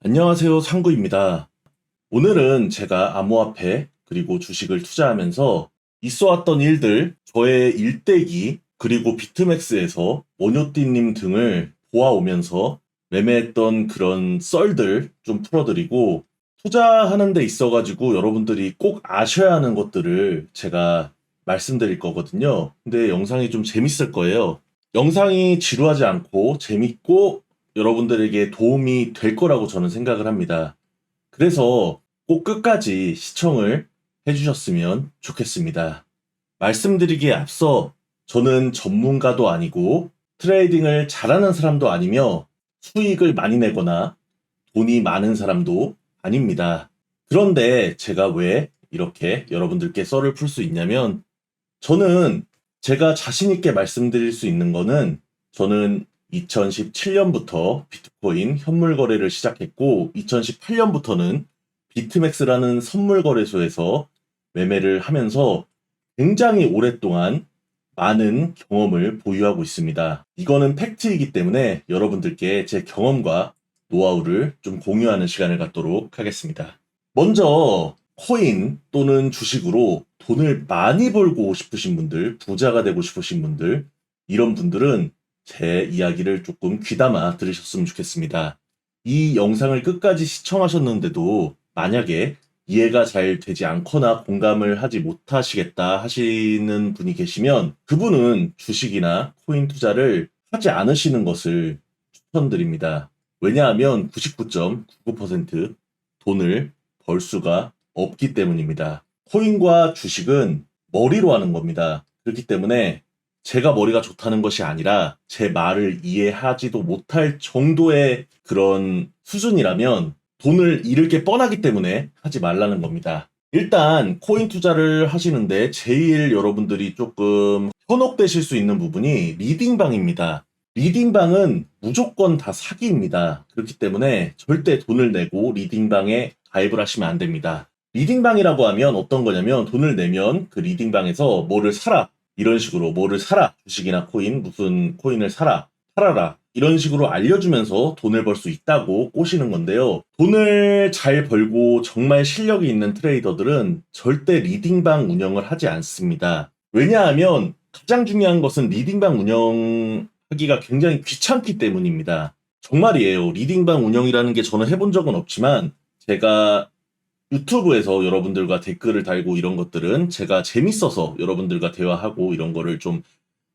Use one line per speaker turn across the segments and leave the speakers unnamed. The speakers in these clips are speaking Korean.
안녕하세요. 상구입니다. 오늘은 제가 암호화폐 그리고 주식을 투자하면서 있어왔던 일들, 저의 일대기, 그리고 비트맥스에서 원효띠님 등을 보아오면서 매매했던 그런 썰들 좀 풀어드리고 투자하는 데 있어가지고 여러분들이 꼭 아셔야 하는 것들을 제가 말씀드릴 거거든요. 근데 영상이 좀 재밌을 거예요. 영상이 지루하지 않고 재밌고 여러분들에게 도움이 될 거라고 저는 생각을 합니다. 그래서 꼭 끝까지 시청을 해주셨으면 좋겠습니다. 말씀드리기에 앞서 저는 전문가도 아니고 트레이딩을 잘하는 사람도 아니며 수익을 많이 내거나 돈이 많은 사람도 아닙니다. 그런데 제가 왜 이렇게 여러분들께 썰을 풀 수 있냐면 저는 제가 자신 있게 말씀드릴 수 있는 거는 저는 2017년부터 비트코인 현물 거래를 시작했고 2018년부터는 비트맥스라는 선물 거래소에서 매매를 하면서 굉장히 오랫동안 많은 경험을 보유하고 있습니다. 이거는 팩트이기 때문에 여러분들께 제 경험과 노하우를 좀 공유하는 시간을 갖도록 하겠습니다. 먼저 코인 또는 주식으로 돈을 많이 벌고 싶으신 분들, 부자가 되고 싶으신 분들, 이런 분들은 제 이야기를 조금 귀담아 들으셨으면 좋겠습니다. 이 영상을 끝까지 시청하셨는데도 만약에 이해가 잘 되지 않거나 공감을 하지 못하시겠다 하시는 분이 계시면 그분은 주식이나 코인 투자를 하지 않으시는 것을 추천드립니다. 왜냐하면 99.99% 돈을 벌 수가 없기 때문입니다. 코인과 주식은 머리로 하는 겁니다. 그렇기 때문에 제가 머리가 좋다는 것이 아니라 제 말을 이해하지도 못할 정도의 그런 수준이라면 돈을 잃을 게 뻔하기 때문에 하지 말라는 겁니다. 일단 코인 투자를 하시는데 제일 여러분들이 조금 현혹되실 수 있는 부분이 리딩방입니다. 리딩방은 무조건 다 사기입니다. 그렇기 때문에 절대 돈을 내고 리딩방에 가입을 하시면 안 됩니다. 리딩방이라고 하면 어떤 거냐면 돈을 내면 그 리딩방에서 뭐를 사라, 이런 식으로 뭐를 사라, 주식이나 코인, 무슨 코인을 사라, 팔아라, 이런 식으로 알려주면서 돈을 벌 수 있다고 꼬시는 건데요. 돈을 잘 벌고 정말 실력이 있는 트레이더들은 절대 리딩방 운영을 하지 않습니다. 왜냐하면 가장 중요한 것은 리딩방 운영하기가 굉장히 귀찮기 때문입니다. 정말이에요. 리딩방 운영이라는 게 저는 해본 적은 없지만 제가 유튜브에서 여러분들과 댓글을 달고 이런 것들은 제가 재밌어서 여러분들과 대화하고 이런 거를 좀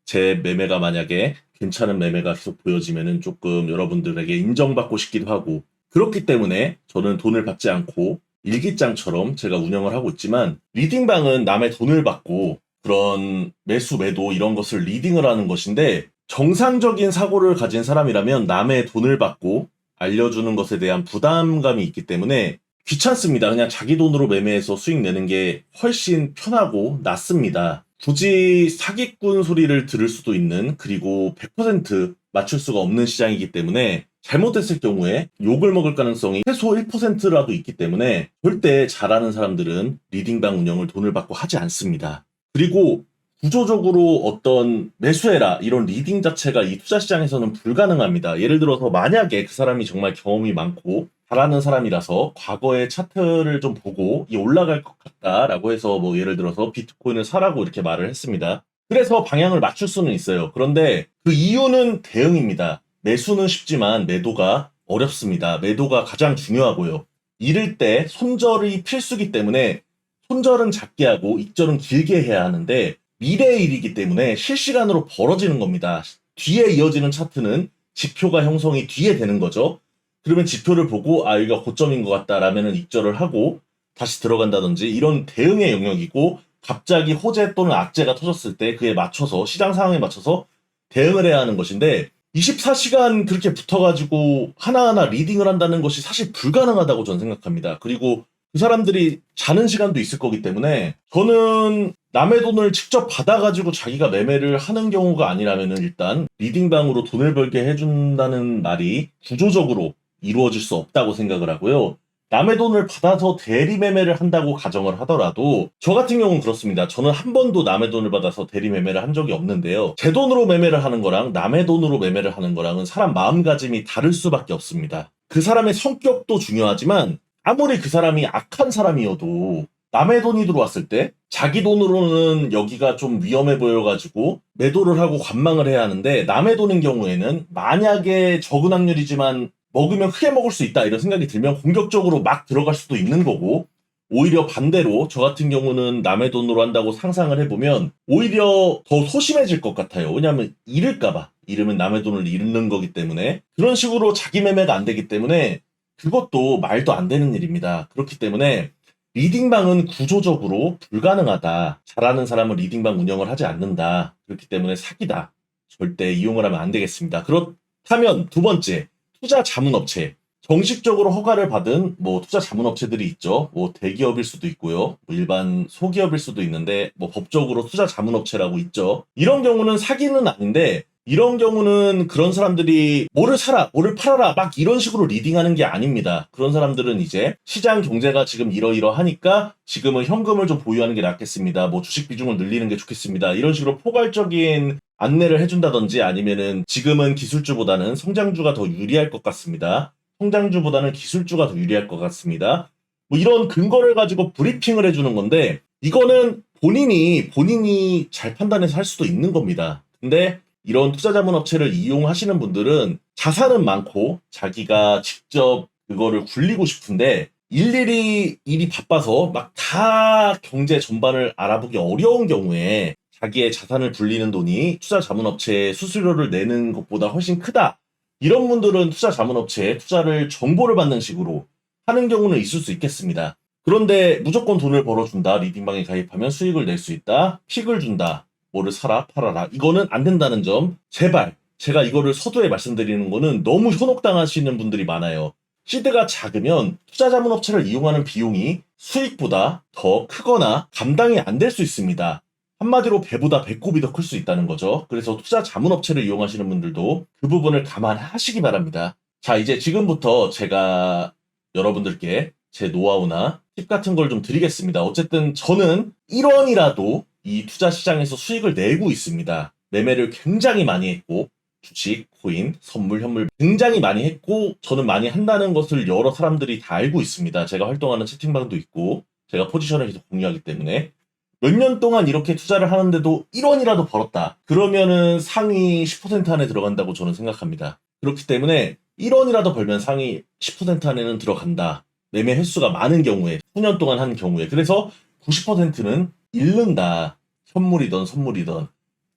제 매매가 만약에 괜찮은 매매가 계속 보여지면은 조금 여러분들에게 인정받고 싶기도 하고 그렇기 때문에 저는 돈을 받지 않고 일기장처럼 제가 운영을 하고 있지만 리딩방은 남의 돈을 받고 그런 매수 매도 이런 것을 리딩을 하는 것인데 정상적인 사고를 가진 사람이라면 남의 돈을 받고 알려주는 것에 대한 부담감이 있기 때문에 귀찮습니다. 그냥 자기 돈으로 매매해서 수익 내는 게 훨씬 편하고 낫습니다. 굳이 사기꾼 소리를 들을 수도 있는 그리고 100% 맞출 수가 없는 시장이기 때문에 잘못했을 경우에 욕을 먹을 가능성이 최소 1%라도 있기 때문에 절대 잘하는 사람들은 리딩방 운영을 돈을 받고 하지 않습니다. 그리고 구조적으로 어떤 매수해라 이런 리딩 자체가 이 투자 시장에서는 불가능합니다. 예를 들어서 만약에 그 사람이 정말 경험이 많고 잘하는 사람이라서 과거의 차트를 좀 보고 이 올라갈 것 같다라고 해서 뭐 예를 들어서 비트코인을 사라고 이렇게 말을 했습니다. 그래서 방향을 맞출 수는 있어요. 그런데 그 이유는 대응입니다. 매수는 쉽지만 매도가 어렵습니다. 매도가 가장 중요하고요. 이럴 때 손절이 필수기 때문에 손절은 작게 하고 익절은 길게 해야 하는데 미래의 일이기 때문에 실시간으로 벌어지는 겁니다. 뒤에 이어지는 차트는 지표가 형성이 뒤에 되는 거죠. 그러면 지표를 보고 아 여기가 고점인 것 같다라면은 익절을 하고 다시 들어간다든지 이런 대응의 영역이고 갑자기 호재 또는 악재가 터졌을 때 그에 맞춰서 시장 상황에 맞춰서 대응을 해야 하는 것인데 24시간 그렇게 붙어가지고 하나하나 리딩을 한다는 것이 사실 불가능하다고 저는 생각합니다. 그리고 그 사람들이 자는 시간도 있을 거기 때문에 저는 남의 돈을 직접 받아가지고 자기가 매매를 하는 경우가 아니라면은 일단 리딩방으로 돈을 벌게 해준다는 말이 구조적으로 이루어질 수 없다고 생각을 하고요. 남의 돈을 받아서 대리 매매를 한다고 가정을 하더라도 저 같은 경우는 그렇습니다. 저는 한 번도 남의 돈을 받아서 대리 매매를 한 적이 없는데요. 제 돈으로 매매를 하는 거랑 남의 돈으로 매매를 하는 거랑은 사람 마음가짐이 다를 수밖에 없습니다. 그 사람의 성격도 중요하지만 아무리 그 사람이 악한 사람이어도 남의 돈이 들어왔을 때 자기 돈으로는 여기가 좀 위험해 보여가지고 매도를 하고 관망을 해야 하는데, 남의 돈인 경우에는 만약에 적은 확률이지만 먹으면 크게 먹을 수 있다 이런 생각이 들면 공격적으로 막 들어갈 수도 있는 거고, 오히려 반대로 저 같은 경우는 남의 돈으로 한다고 상상을 해보면 오히려 더 소심해질 것 같아요. 왜냐하면 잃을까봐. 잃으면 남의 돈을 잃는 거기 때문에. 그런 식으로 자기 매매가 안 되기 때문에 그것도 말도 안 되는 일입니다. 그렇기 때문에 리딩방은 구조적으로 불가능하다. 잘하는 사람은 리딩방 운영을 하지 않는다. 그렇기 때문에 사기다. 절대 이용을 하면 안 되겠습니다. 그렇다면 두 번째, 투자 자문업체. 정식적으로 허가를 받은 뭐 투자 자문업체들이 있죠. 뭐 대기업일 수도 있고요. 뭐 일반 소기업일 수도 있는데 뭐 법적으로 투자 자문업체라고 있죠. 이런 경우는 사기는 아닌데, 이런 경우는 그런 사람들이 뭐를 사라, 뭐를 팔아라 막 이런 식으로 리딩하는 게 아닙니다. 그런 사람들은 이제 시장 경제가 지금 이러이러하니까 지금은 현금을 좀 보유하는 게 낫겠습니다. 뭐 주식 비중을 늘리는 게 좋겠습니다. 이런 식으로 포괄적인 안내를 해준다든지, 아니면은 지금은 기술주보다는 성장주가 더 유리할 것 같습니다. 성장주보다는 기술주가 더 유리할 것 같습니다. 뭐 이런 근거를 가지고 브리핑을 해주는 건데, 이거는 본인이 잘 판단해서 할 수도 있는 겁니다. 근데 이런 투자자문업체를 이용하시는 분들은 자산은 많고 자기가 직접 그거를 굴리고 싶은데 일일이 일이 바빠서 막 다 경제 전반을 알아보기 어려운 경우에 자기의 자산을 굴리는 돈이 투자자문업체에 수수료를 내는 것보다 훨씬 크다. 이런 분들은 투자자문업체에 투자를 정보를 받는 식으로 하는 경우는 있을 수 있겠습니다. 그런데 무조건 돈을 벌어준다. 리딩방에 가입하면 수익을 낼 수 있다. 픽을 준다. 뭐를 사라 팔아라. 이거는 안 된다는 점. 제발 제가 이거를 서두에 말씀드리는 거는 너무 현혹당하시는 분들이 많아요. 시드가 작으면 투자자문업체를 이용하는 비용이 수익보다 더 크거나 감당이 안 될 수 있습니다. 한마디로 배보다 배꼽이 더 클 수 있다는 거죠. 그래서 투자자문업체를 이용하시는 분들도 그 부분을 감안하시기 바랍니다. 자, 이제 지금부터 제가 여러분들께 제 노하우나 팁 같은 걸 좀 드리겠습니다. 어쨌든 저는 1원이라도 이 투자 시장에서 수익을 내고 있습니다. 매매를 굉장히 많이 했고, 주식, 코인, 선물, 현물 굉장히 많이 했고, 저는 많이 한다는 것을 여러 사람들이 다 알고 있습니다. 제가 활동하는 채팅방도 있고, 제가 포지션을 계속 공유하기 때문에. 몇 년 동안 이렇게 투자를 하는데도 1원이라도 벌었다. 그러면은 상위 10% 안에 들어간다고 저는 생각합니다. 그렇기 때문에 1원이라도 벌면 상위 10% 안에는 들어간다. 매매 횟수가 많은 경우에, 수년 동안 한 경우에. 그래서 90%는 잃는다. 현물이든 선물이든.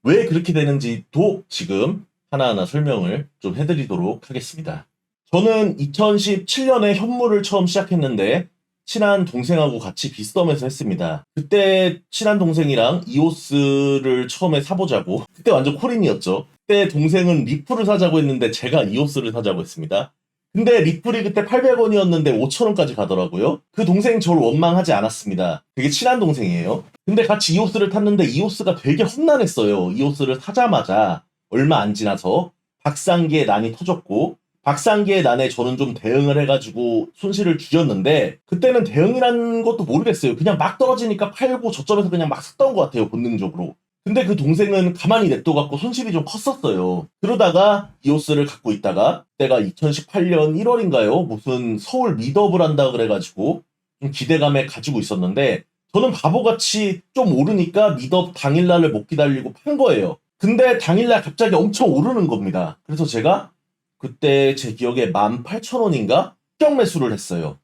왜 그렇게 되는지도 지금 하나하나 설명을 좀 해드리도록 하겠습니다. 저는 2017년에 현물을 처음 시작했는데 친한 동생하고 같이 빗썸에서 했습니다. 그때 친한 동생이랑 이오스를 처음에 사보자고, 그때 완전 콜인이었죠. 그때 동생은 리플을 사자고 했는데 제가 이오스를 사자고 했습니다. 근데 리플이 그때 800원이었는데 5,000원까지 가더라고요. 그 동생 저를 원망하지 않았습니다. 되게 친한 동생이에요. 근데 같이 이오스를 탔는데 이오스가 되게 험난했어요. 이오스를 사자마자 얼마 안 지나서 박상기의 난이 터졌고, 박상기의 난에 저는 좀 대응을 해가지고 손실을 줄였는데, 그때는 대응이란 것도 모르겠어요. 그냥 막 떨어지니까 팔고 저점에서 그냥 막 샀던 것 같아요, 본능적으로. 근데 그 동생은 가만히 냅둬갖고 손실이 좀 컸었어요. 그러다가 이오스를 갖고 있다가 때가 2018년 1월인가요? 무슨 서울 미더블 한다 그래가지고 좀 기대감에 가지고 있었는데, 저는 바보같이 좀 오르니까 미더 당일날을 못 기다리고 판 거예요. 근데 당일날 갑자기 엄청 오르는 겁니다. 그래서 제가 그때 제 기억에 18,000원인가? 특정 매수를 했어요.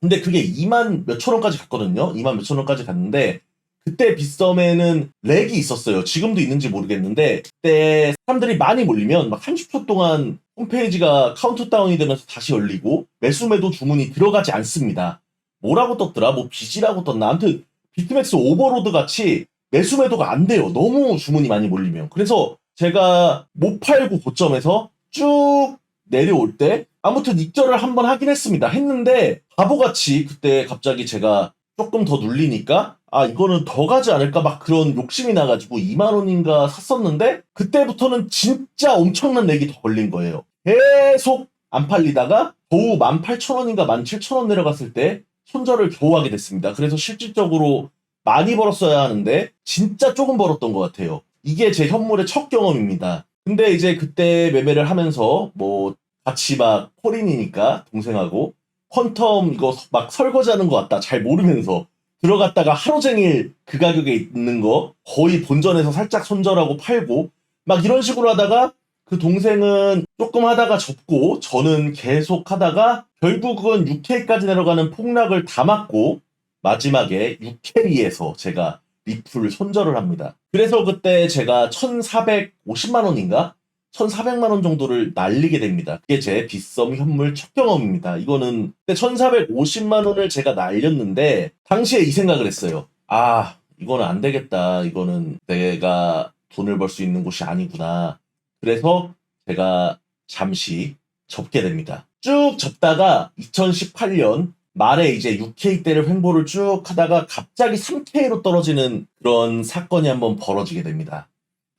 근데 그게 2만 몇천 원까지 갔거든요. 2만 몇천 원까지 갔는데, 그때 빗썸에는 렉이 있었어요. 지금도 있는지 모르겠는데, 그때 사람들이 많이 몰리면 막 30초 동안 홈페이지가 카운트다운이 되면서 다시 열리고 매수 매도 주문이 들어가지 않습니다. 뭐라고 떴더라? 뭐 비지라고 떴나? 아무튼 비트맥스 오버로드 같이 매수 매도가 안 돼요. 너무 주문이 많이 몰리면. 그래서 제가 못 팔고 고점에서 쭉 내려올 때 아무튼 익절을 한번 하긴 했습니다. 했는데 바보같이 그때 갑자기 제가 조금 더 눌리니까 아 이거는 더 가지 않을까 막 그런 욕심이 나가지고 2만 원인가 샀었는데, 그때부터는 진짜 엄청난 렉이 더 걸린 거예요. 계속 안 팔리다가 겨우 18,000원인가 17,000원 내려갔을 때 손절을 겨우 하게 됐습니다. 그래서 실질적으로 많이 벌었어야 하는데 진짜 조금 벌었던 것 같아요. 이게 제 현물의 첫 경험입니다. 근데 이제 그때 매매를 하면서 뭐 같이 막 콜인이니까 동생하고 퀀텀 이거 막 설거지하는 것 같다 잘 모르면서 들어갔다가 하루 종일 그 가격에 있는 거 거의 본전에서 살짝 손절하고 팔고 막 이런 식으로 하다가 그 동생은 조금 하다가 접고 저는 계속 하다가 결국은 6K까지 내려가는 폭락을 다 맞고 마지막에 6K에서 제가 리플 손절을 합니다. 그래서 그때 제가 1,450만 원인가? 1,400만 원 정도를 날리게 됩니다. 그게 제 빗썸 현물 첫 경험입니다. 이거는 그때 1,450만 원을 제가 날렸는데 당시에 이 생각을 했어요. 아, 이거는 안 되겠다. 이거는 내가 돈을 벌 수 있는 곳이 아니구나. 그래서 제가 잠시 접게 됩니다. 쭉 접다가 2018년 말에 이제 6K 대를 횡보를 쭉 하다가 갑자기 3K로 떨어지는 그런 사건이 한번 벌어지게 됩니다.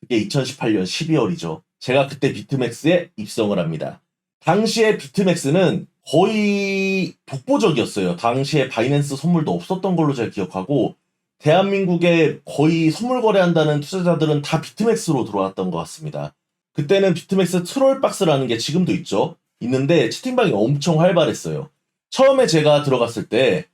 그게 2018년 12월이죠. 제가 그때 비트맥스에 입성을 합니다. 당시에 비트맥스는 거의 독보적이었어요. 당시에 바이낸스 선물도 없었던 걸로 제가 기억하고 대한민국에 거의 선물 거래한다는 투자자들은 다 비트맥스로 들어왔던 것 같습니다. 그때는 비트맥스 트롤박스라는 게 지금도 있죠. 있는데 채팅방이 엄청 활발했어요. 처음에 제가 들어갔을 때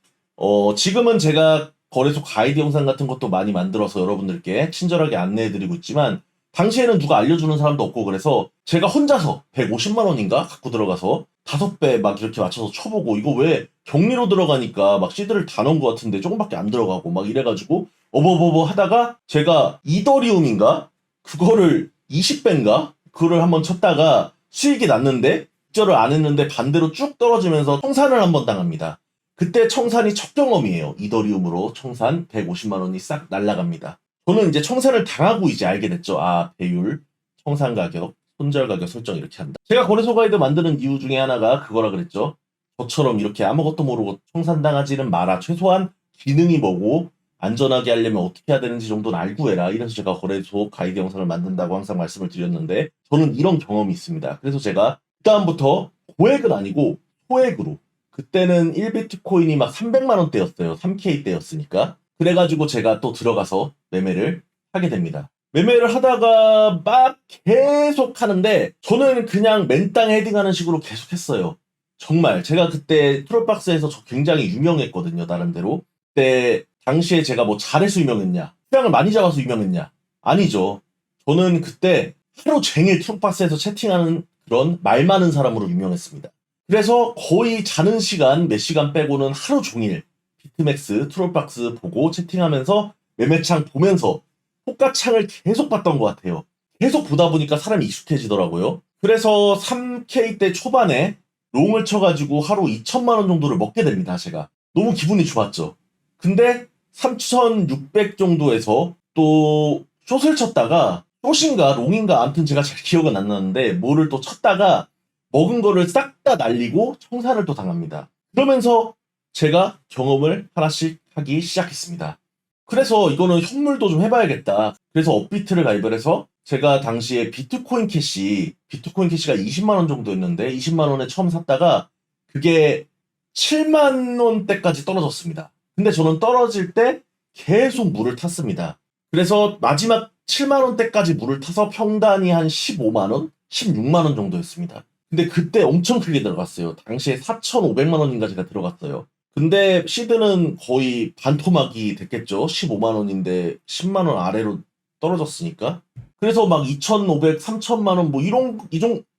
지금은 제가 거래소 가이드 영상 같은 것도 많이 만들어서 여러분들께 친절하게 안내해드리고 있지만 당시에는 누가 알려주는 사람도 없고 그래서 제가 혼자서 150만 원인가 갖고 들어가서 5배 막 이렇게 맞춰서 쳐보고 이거 왜 격리로 들어가니까 막 시드를 다 넣은 것 같은데 조금밖에 안 들어가고 막 이래가지고 어버버버 하다가 제가 이더리움인가? 그거를 20배인가? 그거를 한번 쳤다가 수익이 났는데 익절을 안 했는데 반대로 쭉 떨어지면서 청산을 한번 당합니다. 그때 청산이 첫 경험이에요. 이더리움으로 청산 150만 원이 싹 날라갑니다. 저는 이제 청산을 당하고 이제 알게 됐죠. 아, 배율, 청산 가격, 손절 가격 설정 이렇게 한다. 제가 거래소 가이드 만드는 이유 중에 하나가 그거라 그랬죠. 저처럼 이렇게 아무것도 모르고 청산당하지는 마라. 최소한 기능이 뭐고 안전하게 하려면 어떻게 해야 되는지 정도는 알고 해라. 이래서 제가 거래소 가이드 영상을 만든다고 항상 말씀을 드렸는데 저는 이런 경험이 있습니다. 그래서 제가 그다음부터 고액은 아니고 소액으로 그때는 1비트코인이 막 300만 원대였어요. 3K 대였으니까. 그래가지고 제가 또 들어가서 매매를 하게 됩니다. 매매를 하다가 막 계속 하는데 저는 그냥 맨땅 헤딩하는 식으로 계속 했어요. 정말 제가 그때 트롤박스에서 저 굉장히 유명했거든요. 나름대로. 그때 당시에 제가 뭐 잘해서 유명했냐? 수량을 많이 잡아서 유명했냐? 아니죠. 저는 그때 하루 종일 트롤박스에서 채팅하는 그런 말 많은 사람으로 유명했습니다. 그래서 거의 자는 시간 몇 시간 빼고는 하루 종일 비트맥스, 트롤박스 보고 채팅하면서 매매창 보면서 호가창을 계속 봤던 것 같아요. 계속 보다 보니까 사람이 익숙해지더라고요. 그래서 3K 때 초반에 롱을 쳐가지고 하루 2천만 원 정도를 먹게 됩니다, 제가. 너무 기분이 좋았죠. 근데 3,600 정도에서 또 숏을 쳤다가 숏인가 롱인가 아무튼 제가 잘 기억은 안 나는데 뭐를 또 쳤다가 먹은 거를 싹 다 날리고 청산을 또 당합니다. 그러면서 제가 경험을 하나씩 하기 시작했습니다. 그래서 이거는 현물도 좀 해봐야겠다. 그래서 업비트를 가입을 해서 제가 당시에 비트코인 캐시가 20만 원 정도였는데 20만 원에 처음 샀다가 그게 7만 원대까지 떨어졌습니다. 근데 저는 떨어질 때 계속 물을 탔습니다. 그래서 마지막 7만 원대까지 물을 타서 평단이 한 15만 원, 16만 원 정도였습니다. 근데 그때 엄청 크게 들어갔어요. 당시에 4,500만 원인가 제가 들어갔어요. 근데 시드는 거의 반토막이 됐겠죠. 15만 원인데 10만 원 아래로 떨어졌으니까. 그래서 막 2,500, 3천만 원 뭐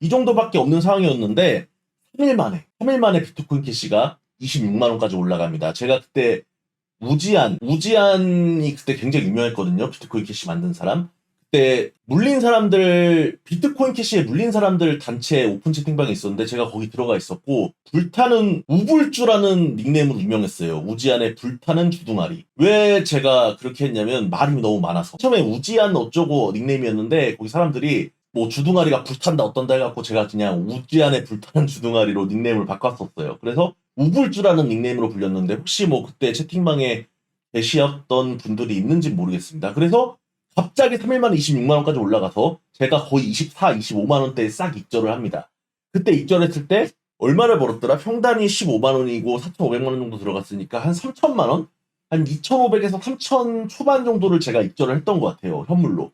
이 정도밖에 없는 상황이었는데 3일 만에 비트코인 캐시가 26만 원까지 올라갑니다. 제가 그때 우지안이 그때 굉장히 유명했거든요. 비트코인 캐시 만든 사람. 그때 비트코인 캐시에 물린 사람들 단체 오픈 채팅방이 있었는데 제가 거기 들어가 있었고 불타는 우불주라는 닉네임으로 유명했어요. 우지안의 불타는 주둥아리. 왜 제가 그렇게 했냐면 말이 너무 많아서. 처음에 우지안 어쩌고 닉네임이었는데 거기 사람들이 뭐 주둥아리가 불탄다 어떤다 해갖고 제가 그냥 우지안의 불타는 주둥아리로 닉네임을 바꿨었어요. 그래서 우불주라는 닉네임으로 불렸는데 혹시 뭐 그때 채팅방에 계시었던 분들이 있는지 모르겠습니다. 그래서 갑자기 3일 만에 26만 원까지 올라가서 제가 거의 24, 25만 원대에 싹 익절을 합니다. 그때 익절했을 때 얼마를 벌었더라? 평단이 15만 원이고 4,500만 원 정도 들어갔으니까 한 3천만 원? 한 2,500에서 3천 초반 정도를 제가 익절을 했던 것 같아요. 현물로.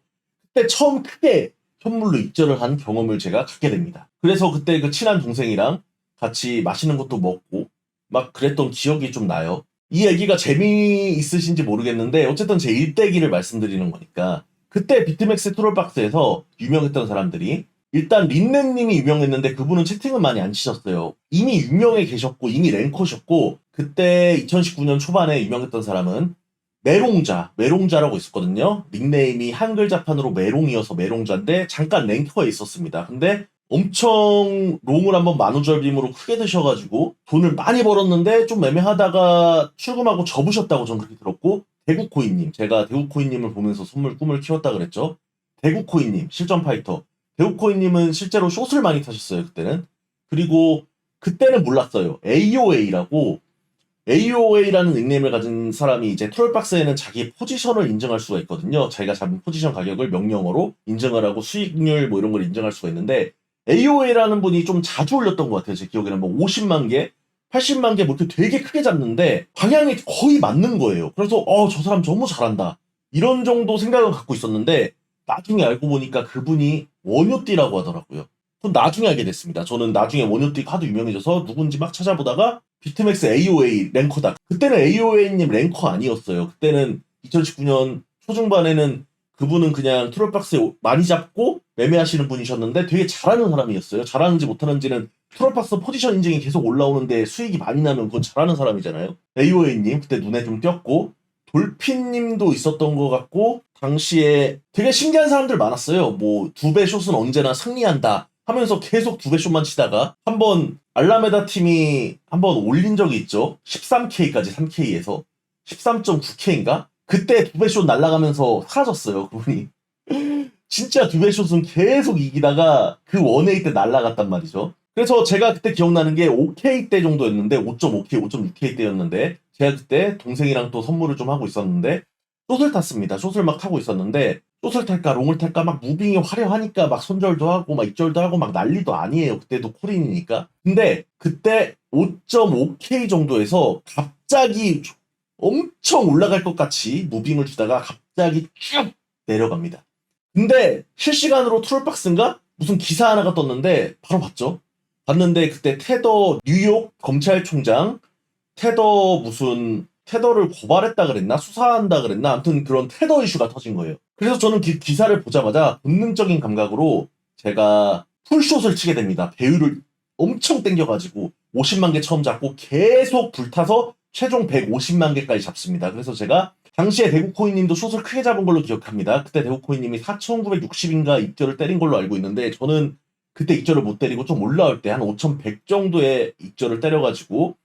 그때 처음 크게 현물로 입절을 한 경험을 제가 갖게 됩니다. 그래서 그때 그 친한 동생이랑 같이 맛있는 것도 먹고 막 그랬던 기억이 좀 나요. 이 얘기가 재미있으신지 모르겠는데 어쨌든 제 일대기를 말씀드리는 거니까 그때 비트맥스 트롤박스에서 유명했던 사람들이 일단 린넨님이 유명했는데 그분은 채팅은 많이 안 치셨어요. 이미 유명해 계셨고 이미 랭커셨고 그때 2019년 초반에 유명했던 사람은 메롱자라고 있었거든요. 닉네임이 한글자판으로 메롱이어서 메롱자인데 잠깐 랭커에 있었습니다. 근데 엄청 롱을 한번 만우절빔으로 크게 드셔가지고 돈을 많이 벌었는데 좀 애매하다가 출금하고 접으셨다고 전 그렇게 들었고 대구코인님, 제가 대구코인님을 보면서 선물 꿈을 키웠다 그랬죠. 대구코인님, 실전파이터. 대구코인님은 실제로 숏을 많이 타셨어요, 그때는. 그리고 그때는 몰랐어요. AOA라는 닉네임을 가진 사람이 이제 트롤박스에는 자기 포지션을 인증할 수가 있거든요. 자기가 잡은 포지션 가격을 명령어로 인증을 하고 수익률 뭐 이런 걸 인증할 수가 있는데 AOA라는 분이 좀 자주 올렸던 것 같아요. 제 기억에는 뭐 50만 개, 80만 개 뭐 이렇게 되게 크게 잡는데 방향이 거의 맞는 거예요. 그래서 저 사람 너무 잘한다. 이런 정도 생각을 갖고 있었는데 나중에 알고 보니까 그분이 원효띠라고 하더라고요. 그건 나중에 알게 됐습니다. 저는 나중에 원효띠가 하도 유명해져서 누군지 막 찾아보다가 비트맥스 AOA 랭커다. 그때는 AOA님 랭커 아니었어요. 그때는 2019년 초중반에는 그분은 그냥 트롤박스에 많이 잡고 매매하시는 분이셨는데 되게 잘하는 사람이었어요. 잘하는지 못하는지는 트롤박스 포지션 인증이 계속 올라오는데 수익이 많이 나면 그건 잘하는 사람이잖아요. AOA님 그때 눈에 좀 띄었고 돌핀님도 있었던 것 같고 당시에 되게 신기한 사람들 많았어요. 뭐 두 배 숏은 언제나 승리한다 하면서 계속 두 배 숏만 치다가 한번 알라메다 팀이 한번 올린 적이 있죠. 13K까지 3K에서 13.9K인가? 그때 두 배 숏 날아가면서 사라졌어요. 그분이. 진짜 두 배 숏은 계속 이기다가 그 1A 때 날아갔단 말이죠. 그래서 제가 그때 기억나는 게 5K 때 정도였는데 5.5K, 5.6K 때였는데 제가 그때 동생이랑 또 선물을 좀 하고 있었는데 숏을 탔습니다. 숏을 막 타고 있었는데 숏을 탈까 롱을 탈까 막 무빙이 화려하니까 막 손절도 하고 막 입절도 하고 막 난리도 아니에요. 그때도 코린이니까. 근데 그때 5.5K 정도에서 갑자기 엄청 올라갈 것 같이 무빙을 주다가 갑자기 쭉 내려갑니다. 근데 실시간으로 트롤박스인가? 무슨 기사 하나가 떴는데 바로 봤죠. 봤는데 그때 테더 뉴욕 검찰총장 테더를 고발했다 그랬나? 수사한다 그랬나? 아무튼 그런 테더 이슈가 터진 거예요. 그래서 저는 그 기사를 보자마자 본능적인 감각으로 제가 풀숏을 치게 됩니다. 배율을 엄청 땡겨가지고 50만 개 처음 잡고 계속 불타서 최종 150만 개까지 잡습니다. 그래서 제가 당시에 대구코인님도 숏을 크게 잡은 걸로 기억합니다. 그때 대구코인님이 4,960인가 입절을 때린 걸로 알고 있는데 저는 그때 입절을 못 때리고 좀 올라올 때 한 5,100 정도의 입절을 때려가지고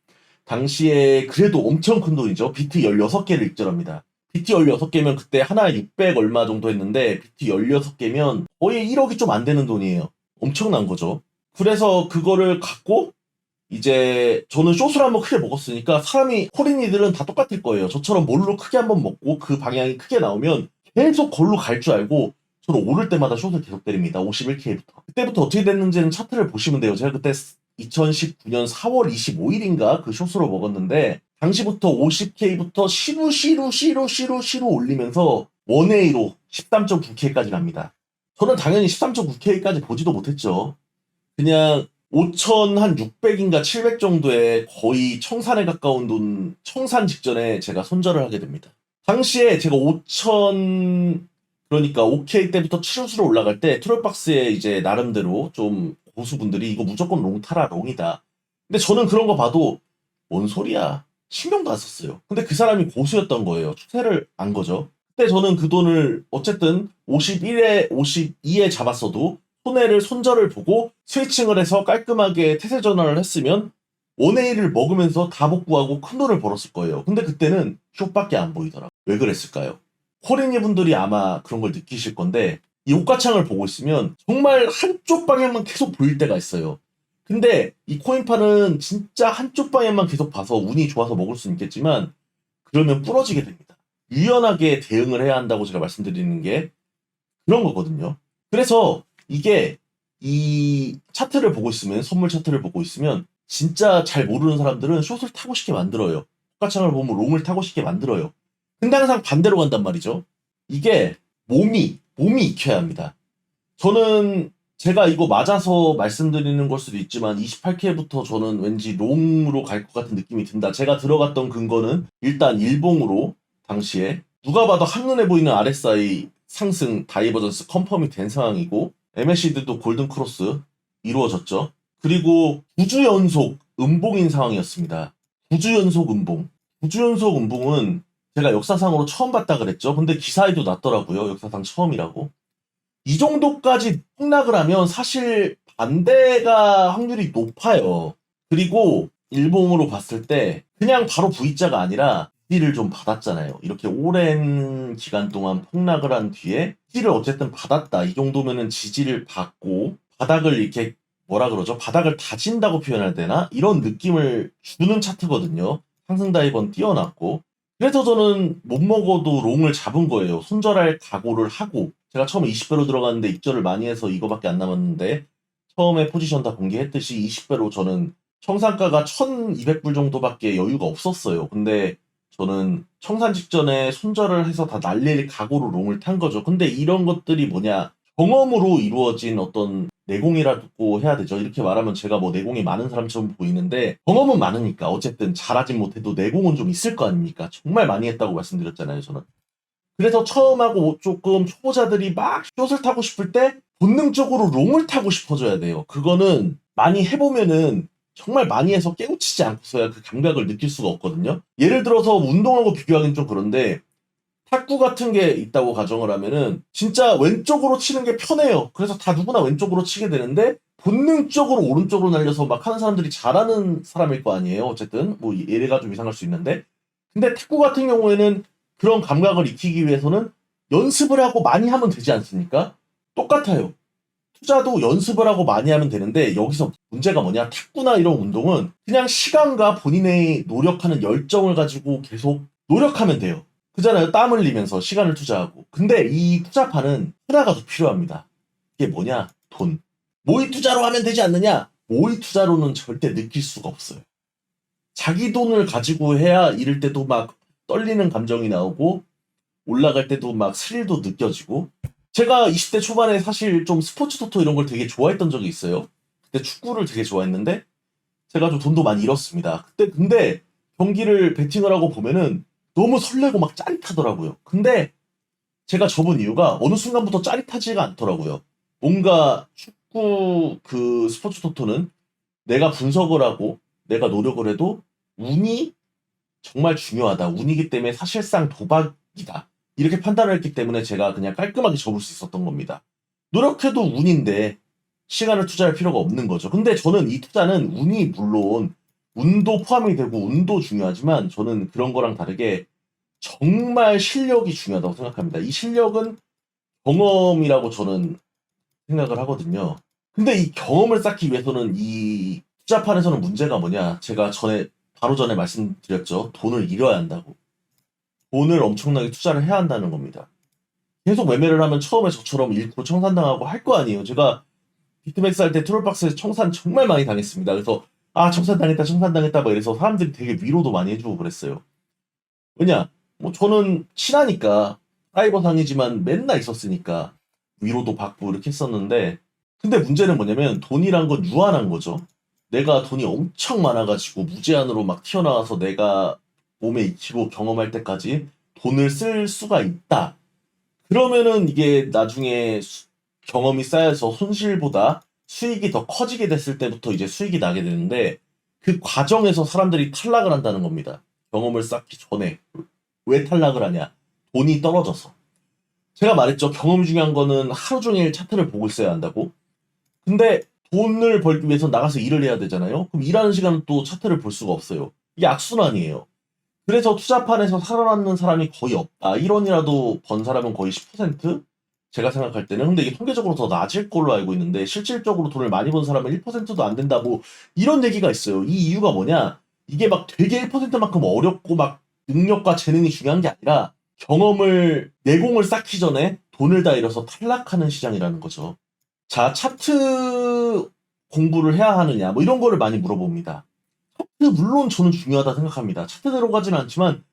당시에 그래도 엄청 큰 돈이죠. 비트 16개를 입절합니다. 비트 16개면 그때 하나에 600 얼마 정도 했는데 비트 16개면 거의 1억이 좀 안 되는 돈이에요. 엄청난 거죠. 그래서 그거를 갖고 이제 저는 숏을 한번 크게 먹었으니까 사람이 코린이들은 다 똑같을 거예요. 저처럼 뭘로 크게 한번 먹고 그 방향이 크게 나오면 계속 걸로 갈 줄 알고 저는 오를 때마다 숏을 계속 때립니다. 51K부터. 그때부터 어떻게 됐는지는 차트를 보시면 돼요. 제가 그때 2019년 4월 25일인가 그 숏으로 먹었는데 당시부터 50K부터 시루 올리면서 1A로 13.9K까지 갑니다. 저는 당연히 13.9K까지 보지도 못했죠. 그냥 5,600인가 700 정도의 거의 청산에 가까운 돈, 청산 직전에 제가 손절을 하게 됩니다. 당시에 제가 5,000, 그러니까 5K 때부터 7호수로 올라갈 때 트롤박스에 이제 나름대로 좀 고수분들이 이거 무조건 롱 타라, 롱이다. 근데 저는 그런 거 봐도 뭔 소리야. 신경도 안 썼어요. 근데 그 사람이 고수였던 거예요. 추세를 안 거죠. 그때 저는 그 돈을 어쨌든 51에 52에 잡았어도 손절을 보고 스위칭을 해서 깔끔하게 태세 전환을 했으면 1A를 먹으면서 다 복구하고 큰 돈을 벌었을 거예요. 근데 그때는 숏밖에 안 보이더라고요. 왜 그랬을까요? 코리니 분들이 아마 그런 걸 느끼실 건데 이 옷가창을 보고 있으면 정말 한쪽 방향만 계속 보일 때가 있어요. 근데 이 코인판은 진짜 한쪽 방향만 계속 봐서 운이 좋아서 먹을 수는 있겠지만 그러면 부러지게 됩니다. 유연하게 대응을 해야 한다고 제가 말씀드리는 게 그런 거거든요. 그래서 이게 이 차트를 보고 있으면 선물 차트를 보고 있으면 진짜 잘 모르는 사람들은 숏을 타고 싶게 만들어요. 똑같창을 보면 롱을 타고 싶게 만들어요. 근데 항상 반대로 간단 말이죠. 이게 몸이 익혀야 합니다. 저는 제가 이거 맞아서 말씀드리는 걸 수도 있지만 28K부터 저는 왠지 롱으로 갈 것 같은 느낌이 든다. 제가 들어갔던 근거는 일단 일봉으로 당시에 누가 봐도 한눈에 보이는 RSI 상승 다이버전스 컨펌이 된 상황이고 MACD도 골든 크로스 이루어졌죠. 그리고 9주 연속 음봉인 상황이었습니다. 9주 연속 음봉. 9주 연속 음봉은 제가 역사상으로 처음 봤다 그랬죠. 근데 기사에도 났더라고요. 역사상 처음이라고. 이 정도까지 폭락을 하면 사실 반대가 확률이 높아요. 그리고 일봉으로 봤을 때 그냥 바로 V자가 아니라 D를 좀 받았잖아요. 이렇게 오랜 기간 동안 폭락을 한 뒤에 D를 어쨌든 받았다. 이 정도면은 지지를 받고 바닥을 이렇게 뭐라 그러죠? 바닥을 다진다고 표현해야 되나? 이런 느낌을 주는 차트거든요. 상승 다이버는 뛰어났고. 그래서 저는 못 먹어도 롱을 잡은 거예요. 손절할 각오를 하고. 제가 처음에 20배로 들어갔는데 입절을 많이 해서 이거밖에 안 남았는데 처음에 포지션 다 공개했듯이 20배로 저는 청산가가 1200불 정도밖에 여유가 없었어요. 근데 저는 청산 직전에 손절을 해서 다 날릴 각오로 롱을 탄 거죠. 근데 이런 것들이 뭐냐, 경험으로 이루어진 어떤 내공이라고 해야 되죠. 이렇게 말하면 제가 뭐 내공이 많은 사람처럼 보이는데 경험은 많으니까 어쨌든 잘하진 못해도 내공은 좀 있을 거 아닙니까? 정말 많이 했다고 말씀드렸잖아요, 저는. 그래서 처음 하고 조금 초보자들이 막 숏을 타고 싶을 때 본능적으로 롱을 타고 싶어져야 돼요. 그거는 많이 해보면은 정말 많이 해서 깨우치지 않고서야 그 감각을 느낄 수가 없거든요. 예를 들어서 운동하고 비교하기는 좀 그런데 탁구 같은 게 있다고 가정을 하면은 진짜 왼쪽으로 치는 게 편해요. 그래서 다 누구나 왼쪽으로 치게 되는데 본능적으로 오른쪽으로 날려서 막 하는 사람들이 잘하는 사람일 거 아니에요. 어쨌든 뭐 예래가 좀 이상할 수 있는데 근데 탁구 같은 경우에는 그런 감각을 익히기 위해서는 연습을 하고 많이 하면 되지 않습니까? 똑같아요. 투자도 연습을 하고 많이 하면 되는데 여기서 문제가 뭐냐? 탁구나 이런 운동은 그냥 시간과 본인의 노력하는 열정을 가지고 계속 노력하면 돼요. 그잖아요. 땀 흘리면서 시간을 투자하고. 근데 이 투자파는 하나가 더 필요합니다. 이게 뭐냐? 돈. 모의 투자로 하면 되지 않느냐? 모의 투자로는 절대 느낄 수가 없어요. 자기 돈을 가지고 해야 이럴 때도 막 떨리는 감정이 나오고 올라갈 때도 막 스릴도 느껴지고. 제가 20대 초반에 사실 좀 스포츠 토토 이런 걸 되게 좋아했던 적이 있어요. 그때 축구를 되게 좋아했는데 제가 좀 돈도 많이 잃었습니다. 그때 근데 경기를 베팅을 하고 보면은 너무 설레고 막 짜릿하더라고요. 근데 제가 접은 이유가 어느 순간부터 짜릿하지가 않더라고요. 뭔가 축구 그 스포츠 토토는 내가 분석을 하고 내가 노력을 해도 운이 정말 중요하다. 운이기 때문에 사실상 도박이다. 이렇게 판단을 했기 때문에 제가 그냥 깔끔하게 접을 수 있었던 겁니다. 노력해도 운인데 시간을 투자할 필요가 없는 거죠. 근데 저는 이 투자는 운이 물론 운도 포함이 되고 운도 중요하지만 저는 그런 거랑 다르게 정말 실력이 중요하다고 생각합니다. 이 실력은 경험이라고 저는 생각을 하거든요. 근데 이 경험을 쌓기 위해서는 이 투자판에서는 문제가 뭐냐? 제가 바로 전에 말씀드렸죠. 돈을 잃어야 한다고. 돈을 엄청나게 투자를 해야 한다는 겁니다. 계속 매매를 하면 처음에 저처럼 잃고 청산당하고 할 거 아니에요. 제가 비트맥스 할 때 트롤박스에서 청산 정말 많이 당했습니다. 그래서 청산당했다 청산당했다 막 이래서 사람들이 되게 위로도 많이 해주고 그랬어요. 왜냐? 뭐 저는 친하니까 사이버상이지만 맨날 있었으니까 위로도 받고 이렇게 했었는데 근데 문제는 뭐냐면 돈이란 건 유한한 거죠. 내가 돈이 엄청 많아가지고 무제한으로 막 튀어나와서 내가 몸에 익히고 경험할 때까지 돈을 쓸 수가 있다. 그러면은 이게 나중에 경험이 쌓여서 손실보다 수익이 더 커지게 됐을 때부터 이제 수익이 나게 되는데 그 과정에서 사람들이 탈락을 한다는 겁니다. 경험을 쌓기 전에. 왜 탈락을 하냐? 돈이 떨어져서. 제가 말했죠. 경험이 중요한 거는 하루 종일 차트를 보고 있어야 한다고. 근데 돈을 벌기 위해서 나가서 일을 해야 되잖아요. 그럼 일하는 시간은 또 차트를 볼 수가 없어요. 이게 악순환이에요. 그래서 투자판에서 살아남는 사람이 거의 없다. 1원이라도 번 사람은 거의 10%? 제가 생각할 때는. 근데 이게 통계적으로 더 낮을 걸로 알고 있는데 실질적으로 돈을 많이 번 사람은 1%도 안 된다. 뭐 이런 얘기가 있어요. 이 이유가 뭐냐? 이게 막 되게 1%만큼 어렵고 막 능력과 재능이 중요한 게 아니라 경험을 내공을 쌓기 전에 돈을 다 잃어서 탈락하는 시장이라는 거죠. 자, 차트 공부를 해야 하느냐, 뭐 이런 거를 많이 물어봅니다. 차트 물론 저는 중요하다 생각합니다. 차트대로 가지는 않지만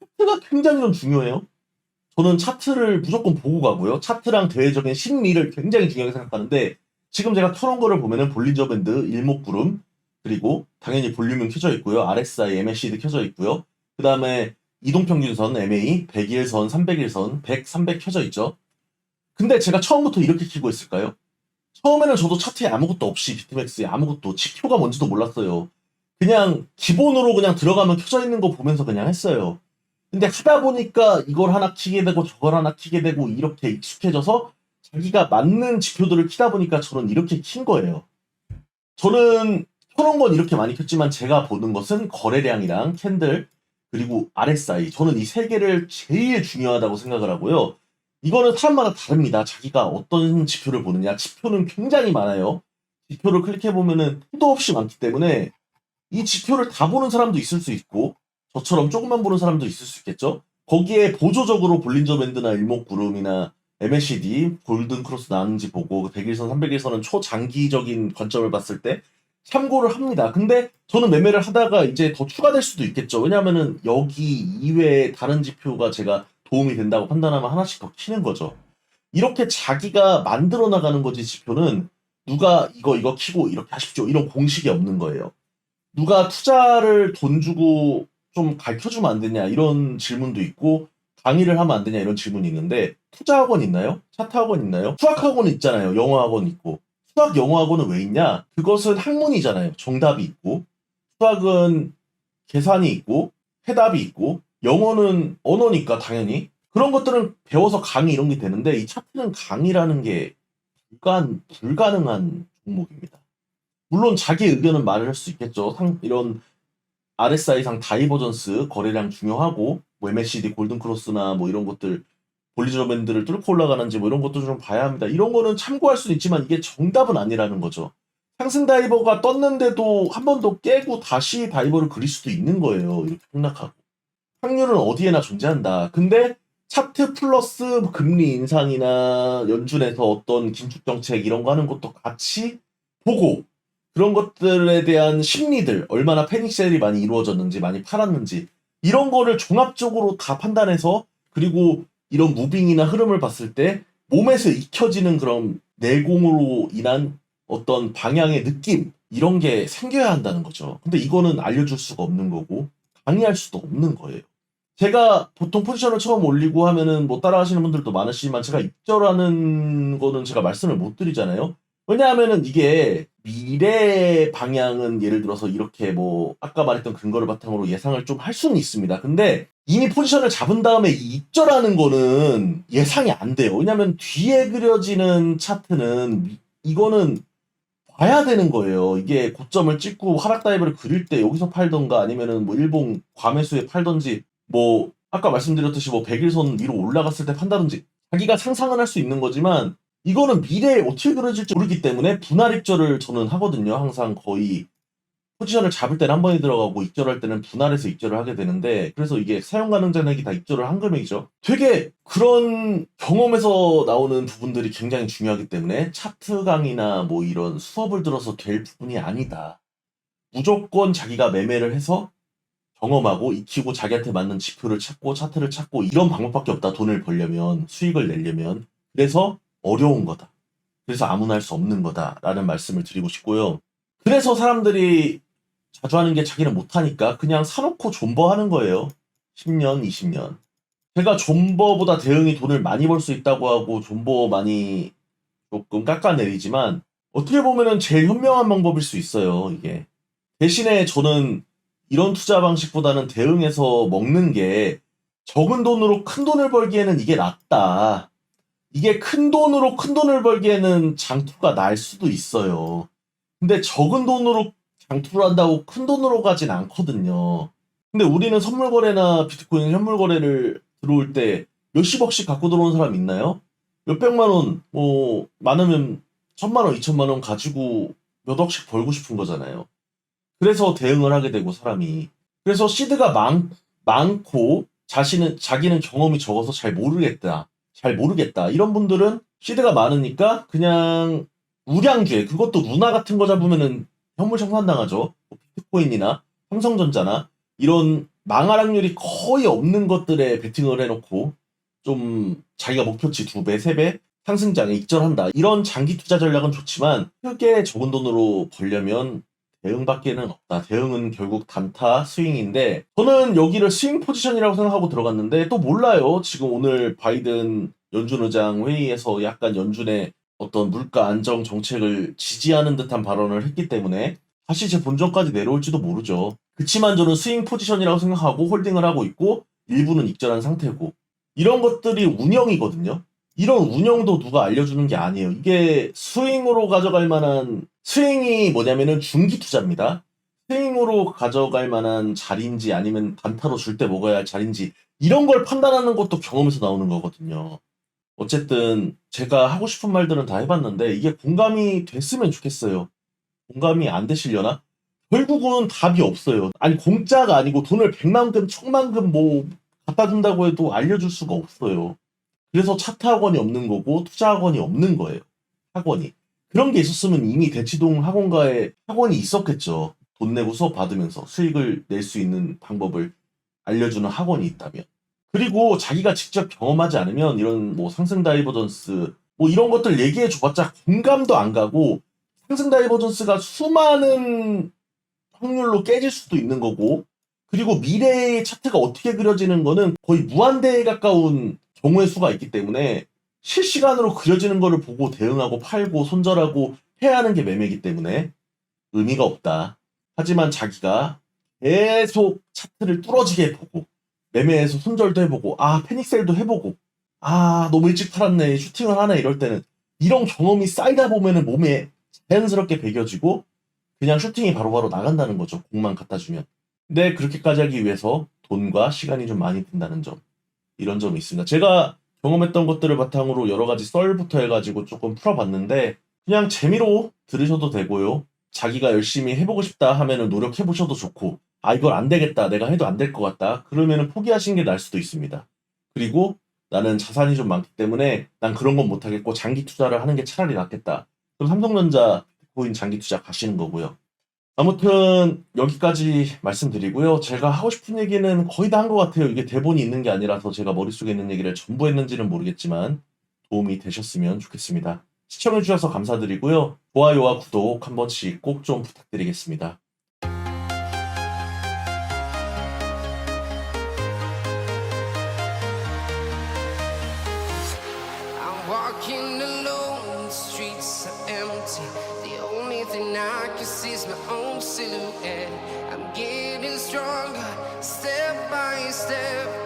차트가 굉장히 좀 중요해요. 저는 차트를 무조건 보고 가고요. 차트랑 대외적인 심리를 굉장히 중요하게 생각하는데 지금 제가 켜놓은 거를 보면은 볼린저 밴드, 일목구름, 그리고 당연히 볼륨은 켜져 있고요. RSI, MACD 켜져 있고요. 그 다음에 이동평균선, MA, 100일선, 300일선, 100, 300 켜져 있죠. 근데 제가 처음부터 이렇게 키고 있을까요? 처음에는 저도 차트에 아무것도 없이 비트맥스에 아무것도 지표가 뭔지도 몰랐어요. 그냥 기본으로 그냥 들어가면 켜져 있는 거 보면서 그냥 했어요. 근데 하다 보니까 이걸 하나 키게 되고 저걸 하나 키게 되고 이렇게 익숙해져서 자기가 맞는 지표들을 키다 보니까 저는 이렇게 킨 거예요. 저는 켜놓은 건 이렇게 많이 켰지만 제가 보는 것은 거래량이랑 캔들 그리고 RSI 저는 이 세 개를 제일 중요하다고 생각을 하고요. 이거는 사람마다 다릅니다. 자기가 어떤 지표를 보느냐. 지표는 굉장히 많아요. 지표를 클릭해보면은 수도 없이 많기 때문에 이 지표를 다 보는 사람도 있을 수 있고 저처럼 조금만 보는 사람도 있을 수 있겠죠. 거기에 보조적으로 볼린저 밴드나 일목구름이나 MACD, 골든크로스 나왔는지 보고 100일선, 300일선은 초장기적인 관점을 봤을 때 참고를 합니다. 근데 저는 매매를 하다가 이제 더 추가될 수도 있겠죠. 왜냐하면은 여기 이외에 다른 지표가 제가 도움이 된다고 판단하면 하나씩 더 키는 거죠. 이렇게 자기가 만들어 나가는 거지 지표는 누가 이거 키고 이렇게 하십시오. 이런 공식이 없는 거예요. 누가 투자를 돈 주고 좀 가르쳐주면 안 되냐 이런 질문도 있고 강의를 하면 안 되냐 이런 질문이 있는데 투자학원 있나요? 차트학원 있나요? 수학학원 있잖아요. 영어학원 있고 수학 영어학원은 왜 있냐? 그것은 학문이잖아요. 정답이 있고 수학은 계산이 있고 해답이 있고 영어는 언어니까 당연히 그런 것들은 배워서 강의 이런 게 되는데 이 차트는 강의라는 게 불가능한 종목입니다. 물론 자기 의견은 말을 할 수 있겠죠. 이런 RSI상 다이버전스 거래량 중요하고 뭐 MACD 골든크로스나 뭐 이런 것들 볼리저 밴드를 뚫고 올라가는지 뭐 이런 것도 좀 봐야 합니다. 이런 거는 참고할 수는 있지만 이게 정답은 아니라는 거죠. 상승 다이버가 떴는데도 한 번 더 깨고 다시 다이버를 그릴 수도 있는 거예요. 이렇게 폭락하고. 확률은 어디에나 존재한다. 근데 차트 플러스 금리 인상이나 연준에서 어떤 긴축 정책 이런 거 하는 것도 같이 보고 그런 것들에 대한 심리들, 얼마나 패닉셀이 많이 이루어졌는지, 많이 팔았는지, 이런 거를 종합적으로 다 판단해서, 그리고 이런 무빙이나 흐름을 봤을 때, 몸에서 익혀지는 그런 내공으로 인한 어떤 방향의 느낌, 이런 게 생겨야 한다는 거죠. 근데 이거는 알려줄 수가 없는 거고, 강의할 수도 없는 거예요. 제가 보통 포지션을 처음 올리고 하면은 뭐 따라하시는 분들도 많으시지만 제가 익절하는 거는 제가 말씀을 못 드리잖아요. 왜냐하면은 이게 미래 방향은 예를 들어서 이렇게 뭐 아까 말했던 근거를 바탕으로 예상을 좀 할 수는 있습니다. 근데 이미 포지션을 잡은 다음에 이 익절하는 거는 예상이 안 돼요. 왜냐하면 뒤에 그려지는 차트는 이거는 봐야 되는 거예요. 이게 고점을 찍고 하락 다이브를 그릴 때 여기서 팔던가 아니면은 뭐 일봉 과매수에 팔던지 뭐 아까 말씀드렸듯이 뭐 100일선 위로 올라갔을 때 판다든지 자기가 상상은 할 수 있는 거지만 이거는 미래에 어떻게 그려질지 모르기 때문에 분할 익절을 저는 하거든요. 항상 거의 포지션을 잡을 때는 한 번에 들어가고 익절할 때는 분할해서 익절을 하게 되는데 그래서 이게 사용 가능 잔액이 다 익절을 한 금액이죠. 되게 그런 경험에서 나오는 부분들이 굉장히 중요하기 때문에 차트 강의나 뭐 이런 수업을 들어서 될 부분이 아니다. 무조건 자기가 매매를 해서 경험하고 익히고 자기한테 맞는 지표를 찾고 차트를 찾고 이런 방법밖에 없다. 돈을 벌려면 수익을 내려면 그래서 어려운 거다. 그래서 아무나 할 수 없는 거다라는 말씀을 드리고 싶고요. 그래서 사람들이 자주 하는 게 자기는 못하니까 그냥 사놓고 존버하는 거예요. 10년, 20년. 제가 존버보다 대응이 돈을 많이 벌 수 있다고 하고 존버 많이 조금 깎아내리지만 어떻게 보면은 제일 현명한 방법일 수 있어요, 이게. 대신에 저는 이런 투자 방식보다는 대응해서 먹는 게 적은 돈으로 큰 돈을 벌기에는 이게 낫다. 이게 큰 돈으로 큰 돈을 벌기에는 장투가 날 수도 있어요. 근데 적은 돈으로 장투를 한다고 큰 돈으로 가진 않거든요. 근데 우리는 선물 거래나 비트코인 현물 거래를 들어올 때 몇십억씩 갖고 들어온 사람 있나요? 몇백만 원, 뭐 많으면 1,000만 원, 2천만 원 가지고 몇 억씩 벌고 싶은 거잖아요. 그래서 대응을 하게 되고 사람이 그래서 시드가 많고 자기는 경험이 적어서 잘 모르겠다 이런 분들은 시드가 많으니까 그냥 우량주에 그것도 루나 같은 거 잡으면은 현물 청산당하죠. 뭐 비트코인이나 삼성전자나 이런 망할 확률이 거의 없는 것들에 베팅을 해놓고 좀 자기가 목표치 2배, 3배 상승장에 익절한다. 이런 장기 투자 전략은 좋지만 크게 적은 돈으로 벌려면 대응밖에는 없다. 대응은 결국 단타 스윙인데 저는 여기를 스윙 포지션이라고 생각하고 들어갔는데 또 몰라요. 지금 오늘 바이든 연준 의장 회의에서 약간 연준의 어떤 물가 안정 정책을 지지하는 듯한 발언을 했기 때문에 다시 제 본전까지 내려올지도 모르죠. 그치만 저는 스윙 포지션이라고 생각하고 홀딩을 하고 있고 일부는 익절한 상태고 이런 것들이 운영이거든요. 이런 운영도 누가 알려주는 게 아니에요. 이게 스윙으로 가져갈 만한 스윙이 뭐냐면은 중기 투자입니다. 스윙으로 가져갈 만한 자리인지 아니면 단타로 줄 때 먹어야 할 자리인지 이런 걸 판단하는 것도 경험에서 나오는 거거든요. 어쨌든 제가 하고 싶은 말들은 다 해봤는데 이게 공감이 됐으면 좋겠어요. 공감이 안 되시려나? 결국은 답이 없어요. 아니 공짜가 아니고 돈을 백만큼 천만큼 뭐 갖다 준다고 해도 알려줄 수가 없어요. 그래서 차트 학원이 없는 거고 투자 학원이 없는 거예요. 학원이. 그런 게 있었으면 이미 대치동 학원가에 학원이 있었겠죠. 돈 내고 수업 받으면서 수익을 낼 수 있는 방법을 알려주는 학원이 있다면. 그리고 자기가 직접 경험하지 않으면 이런 뭐 상승 다이버전스 뭐 이런 것들 얘기해 줘봤자 공감도 안 가고 상승 다이버전스가 수많은 확률로 깨질 수도 있는 거고 그리고 미래의 차트가 어떻게 그려지는 거는 거의 무한대에 가까운 경우의 수가 있기 때문에 실시간으로 그려지는 거를 보고 대응하고 팔고 손절하고 해야 하는 게 매매이기 때문에 의미가 없다. 하지만 자기가 계속 차트를 뚫어지게 보고 매매해서 손절도 해보고 패닉셀도 해보고 너무 일찍 팔았네 슈팅을 하네 이럴 때는 이런 경험이 쌓이다 보면은 몸에 자연스럽게 배겨지고 그냥 슈팅이 바로바로 나간다는 거죠. 공만 갖다 주면. 근데 그렇게까지 하기 위해서 돈과 시간이 좀 많이 든다는 점. 이런 점이 있습니다. 제가 경험했던 것들을 바탕으로 여러 가지 썰부터 해가지고 조금 풀어봤는데 그냥 재미로 들으셔도 되고요. 자기가 열심히 해보고 싶다 하면은 노력해보셔도 좋고 이걸 안 되겠다 내가 해도 안 될 것 같다 그러면은 포기하시는 게 나을 수도 있습니다. 그리고 나는 자산이 좀 많기 때문에 난 그런 건 못하겠고 장기 투자를 하는 게 차라리 낫겠다. 그럼 삼성전자 비트코인 장기 투자 가시는 거고요. 아무튼 여기까지 말씀드리고요. 제가 하고 싶은 얘기는 거의 다 한 것 같아요. 이게 대본이 있는 게 아니라서 제가 머릿속에 있는 얘기를 전부 했는지는 모르겠지만 도움이 되셨으면 좋겠습니다. 시청해주셔서 감사드리고요. 좋아요와 구독 한 번씩 꼭 좀 부탁드리겠습니다.
I'm walking alone, the streets are empty. The only thing I can see is my own silhouette. I'm getting stronger, step by step.